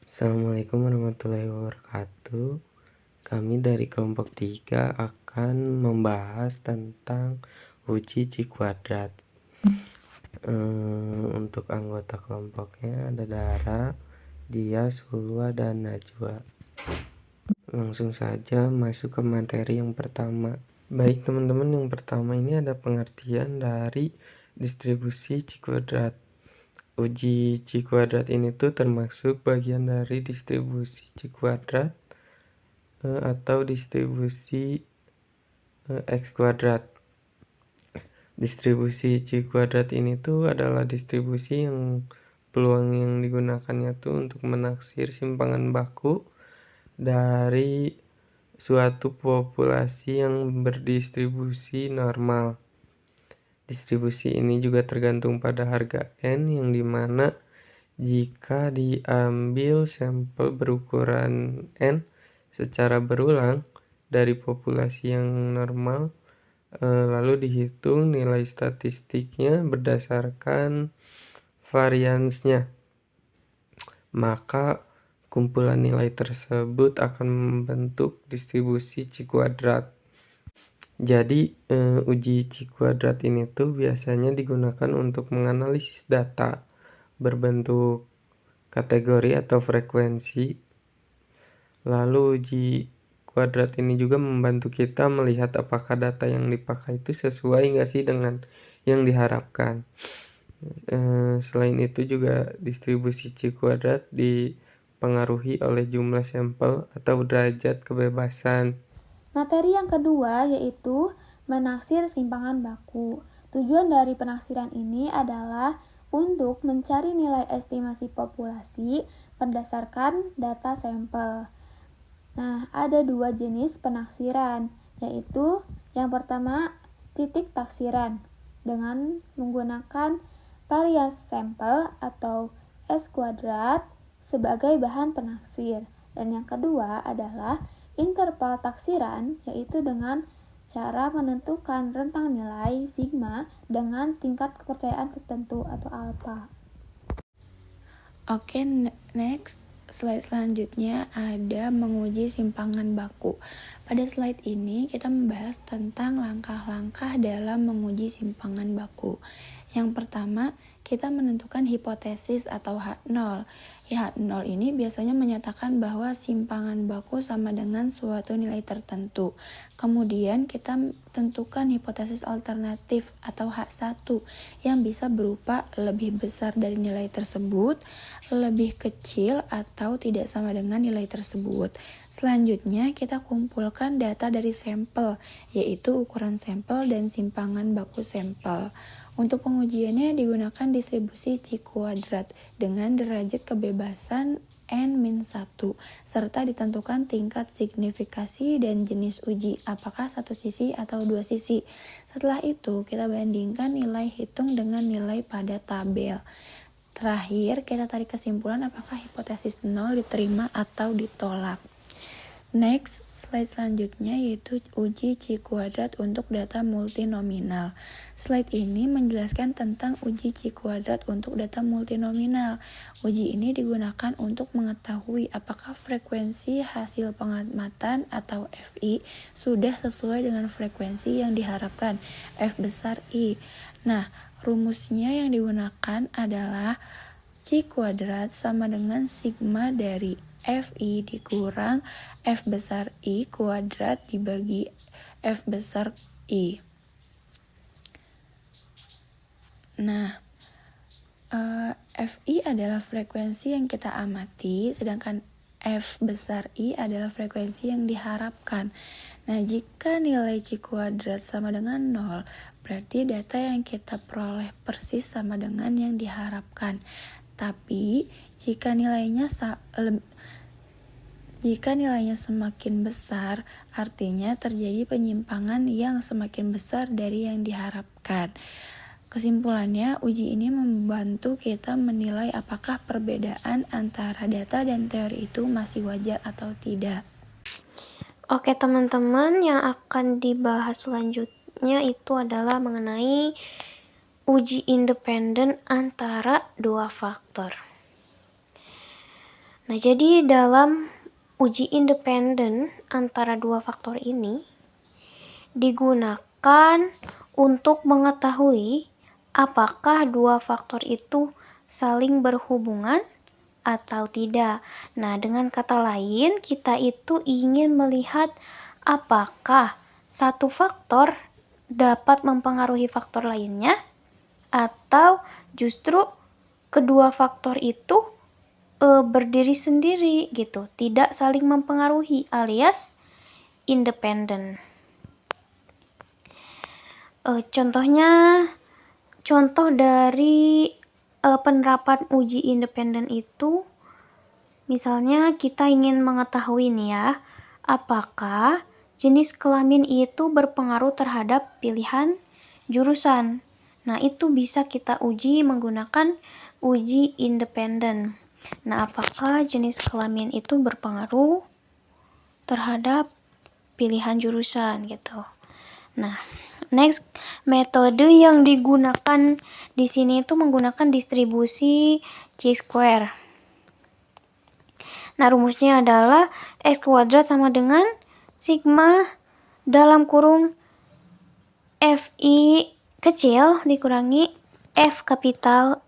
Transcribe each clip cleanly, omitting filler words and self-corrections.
Assalamualaikum warahmatullahi wabarakatuh. Kami dari kelompok 3 akan membahas tentang uji Ci-kuadrat. Untuk anggota kelompoknya ada Dara, Dias, Hulwa, dan Najwa. Langsung saja masuk ke materi yang pertama. Baik teman-teman, yang pertama ini ada pengertian dari distribusi Ci-kuadrat. Uji Ci-kuadrat ini tuh termasuk bagian dari distribusi Ci-kuadrat atau distribusi X-kuadrat. Distribusi Ci-kuadrat ini tuh adalah distribusi yang peluang yang digunakannya tuh untuk menaksir simpangan baku dari suatu populasi yang berdistribusi normal. Distribusi ini juga tergantung pada harga N, yang dimana jika diambil sampel berukuran N secara berulang dari populasi yang normal, lalu dihitung nilai statistiknya berdasarkan variansnya, maka kumpulan nilai tersebut akan membentuk distribusi Ci-kuadrat. Jadi uji Ci-kuadrat ini tuh biasanya digunakan untuk menganalisis data berbentuk kategori atau frekuensi. Lalu uji kuadrat ini juga membantu kita melihat apakah data yang dipakai itu sesuai nggak sih dengan yang diharapkan. Selain itu juga distribusi Ci-kuadrat dipengaruhi oleh jumlah sampel atau derajat kebebasan. Materi yang kedua yaitu menaksir simpangan baku. Tujuan dari penaksiran ini adalah untuk mencari nilai estimasi populasi berdasarkan data sampel. Nah, ada dua jenis penaksiran, yaitu yang pertama titik taksiran dengan menggunakan varians sampel atau S-kuadrat sebagai bahan penaksir. Dan yang kedua adalah interval taksiran, yaitu dengan cara menentukan rentang nilai sigma dengan tingkat kepercayaan tertentu atau alfa. Oke, next. Slide selanjutnya ada menguji simpangan baku. Pada slide ini kita membahas tentang langkah-langkah dalam menguji simpangan baku. Yang pertama, kita menentukan hipotesis atau H0. H0 ini biasanya menyatakan bahwa simpangan baku sama dengan suatu nilai tertentu. Kemudian kita tentukan hipotesis alternatif atau H1 yang bisa berupa lebih besar dari nilai tersebut, lebih kecil, atau tidak sama dengan nilai tersebut. Selanjutnya kita kumpulkan data dari sampel, yaitu ukuran sampel dan simpangan baku sampel. Untuk pengujiannya digunakan distribusi Ci-kuadrat dengan derajat kebebasan N-1, serta ditentukan tingkat signifikasi dan jenis uji, apakah satu sisi atau dua sisi. Setelah itu, kita bandingkan nilai hitung dengan nilai pada tabel. Terakhir, kita tarik kesimpulan apakah hipotesis 0 diterima atau ditolak. Next, slide selanjutnya yaitu uji Ci-kuadrat untuk data multinominal. Slide ini menjelaskan tentang uji Ci-kuadrat untuk data multinominal. Uji ini digunakan untuk mengetahui apakah frekuensi hasil pengamatan atau FI sudah sesuai dengan frekuensi yang diharapkan, F besar I. Nah, rumusnya yang digunakan adalah Ci-kuadrat sama dengan sigma dari FI dikurang F besar I kuadrat dibagi F besar I. Nah, FI adalah frekuensi yang kita amati, sedangkan F besar I adalah frekuensi yang diharapkan. Nah, jika nilai Ci-kuadrat sama dengan 0, berarti data yang kita peroleh persis sama dengan yang diharapkan. Tapi, jika nilainya semakin besar, artinya terjadi penyimpangan yang semakin besar dari yang diharapkan. Kesimpulannya, uji ini membantu kita menilai apakah perbedaan antara data dan teori itu masih wajar atau tidak. Oke teman-teman, yang akan dibahas selanjutnya itu adalah mengenai uji independen antara dua faktor. Nah, jadi dalam uji independen antara dua faktor ini digunakan untuk mengetahui apakah dua faktor itu saling berhubungan atau tidak. Nah, dengan kata lain, kita itu ingin melihat apakah satu faktor dapat mempengaruhi faktor lainnya atau justru kedua faktor itu berdiri sendiri gitu, tidak saling mempengaruhi alias independen. Contoh dari penerapan uji independen itu, misalnya kita ingin mengetahui nih ya, apakah jenis kelamin itu berpengaruh terhadap pilihan jurusan. Nah, itu bisa kita uji menggunakan uji independen. Nah, apakah jenis kelamin itu berpengaruh terhadap pilihan jurusan gitu. Nah, next, metode yang digunakan di sini itu menggunakan distribusi chi-square. Nah, rumusnya adalah x kuadrat sama dengan sigma dalam kurung fi kecil dikurangi f kapital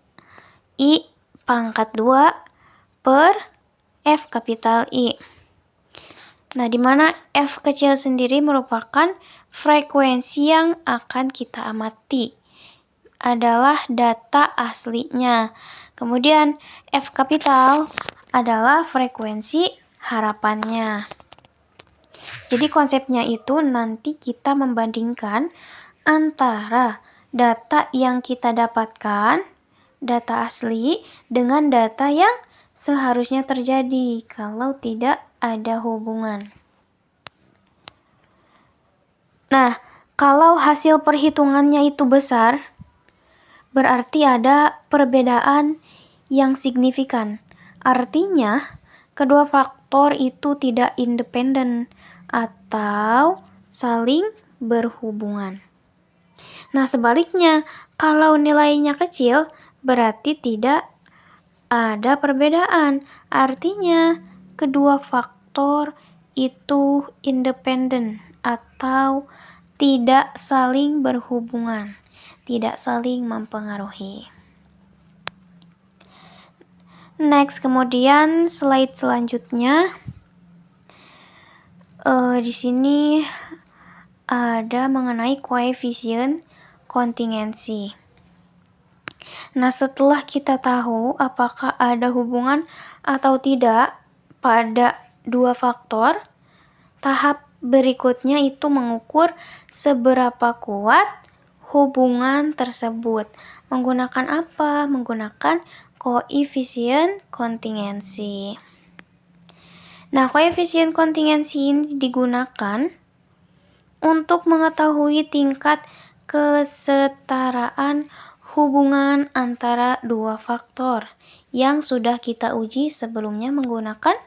I pangkat 2 per f kapital I. Nah, di mana f kecil sendiri merupakan frekuensi yang akan kita amati, adalah data aslinya. Kemudian f kapital adalah frekuensi harapannya. Jadi konsepnya itu nanti kita membandingkan antara data yang kita dapatkan, data asli, dengan data yang seharusnya terjadi kalau tidak ada hubungan. Nah, kalau hasil perhitungannya itu besar, berarti ada perbedaan yang signifikan. Artinya, kedua faktor itu tidak independen atau saling berhubungan. Nah, sebaliknya, kalau nilainya kecil, berarti tidak ada perbedaan. Artinya, kedua faktor itu independen atau tidak saling berhubungan, tidak saling mempengaruhi. Next, kemudian slide selanjutnya. Di sini ada mengenai koefisien kontingensi. Nah, setelah kita tahu apakah ada hubungan atau tidak pada dua faktor, tahap berikutnya itu mengukur seberapa kuat hubungan tersebut. Menggunakan apa? Menggunakan koefisien kontingensi. Nah, koefisien kontingensi ini digunakan untuk mengetahui tingkat kesetaraan hubungan antara dua faktor yang sudah kita uji sebelumnya menggunakan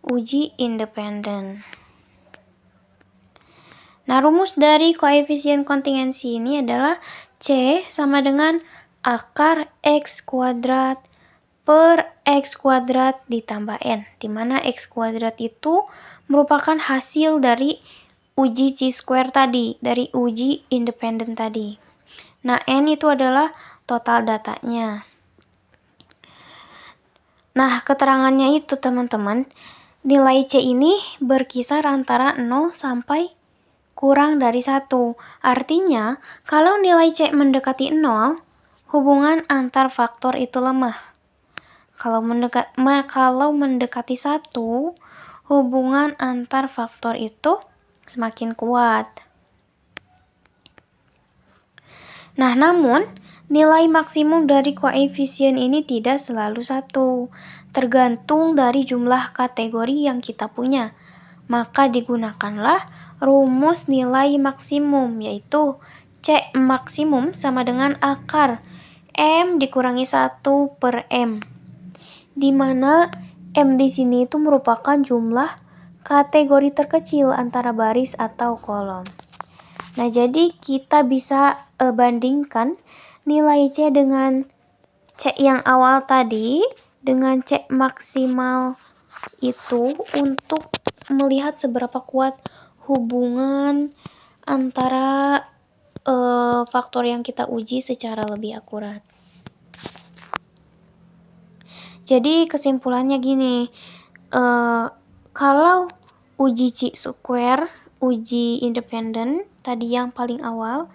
uji independen. Nah, rumus dari koefisien kontingensi ini adalah C sama dengan akar X kuadrat per X kuadrat ditambah N, di mana X kuadrat itu merupakan hasil dari uji chi-square tadi, dari uji independen tadi. Nah, N itu adalah total datanya. Nah, keterangannya itu teman-teman, nilai C ini berkisar antara 0 sampai kurang dari 1. Artinya, kalau nilai C mendekati 0, hubungan antar faktor itu lemah. Kalau mendekati 1, hubungan antar faktor itu semakin kuat. Nah, namun nilai maksimum dari koefisien ini tidak selalu 1, tergantung dari jumlah kategori yang kita punya. Maka digunakanlah rumus nilai maksimum, yaitu C maksimum sama dengan akar M dikurangi 1 per M, di mana M di sini itu merupakan jumlah kategori terkecil antara baris atau kolom. Nah, jadi kita bisa bandingkan nilai C dengan C yang awal tadi dengan C maksimal itu untuk melihat seberapa kuat hubungan antara faktor yang kita uji secara lebih akurat. Jadi kesimpulannya gini, kalau uji chi-square, uji independen tadi yang paling awal,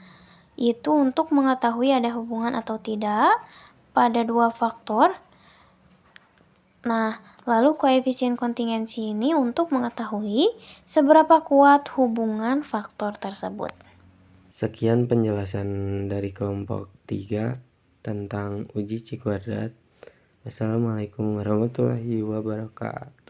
itu untuk mengetahui ada hubungan atau tidak pada dua faktor. Nah, lalu koefisien kontingensi ini untuk mengetahui seberapa kuat hubungan faktor tersebut. Sekian penjelasan dari kelompok 3 tentang uji chi kuadrat. Wassalamualaikum warahmatullahi wabarakatuh.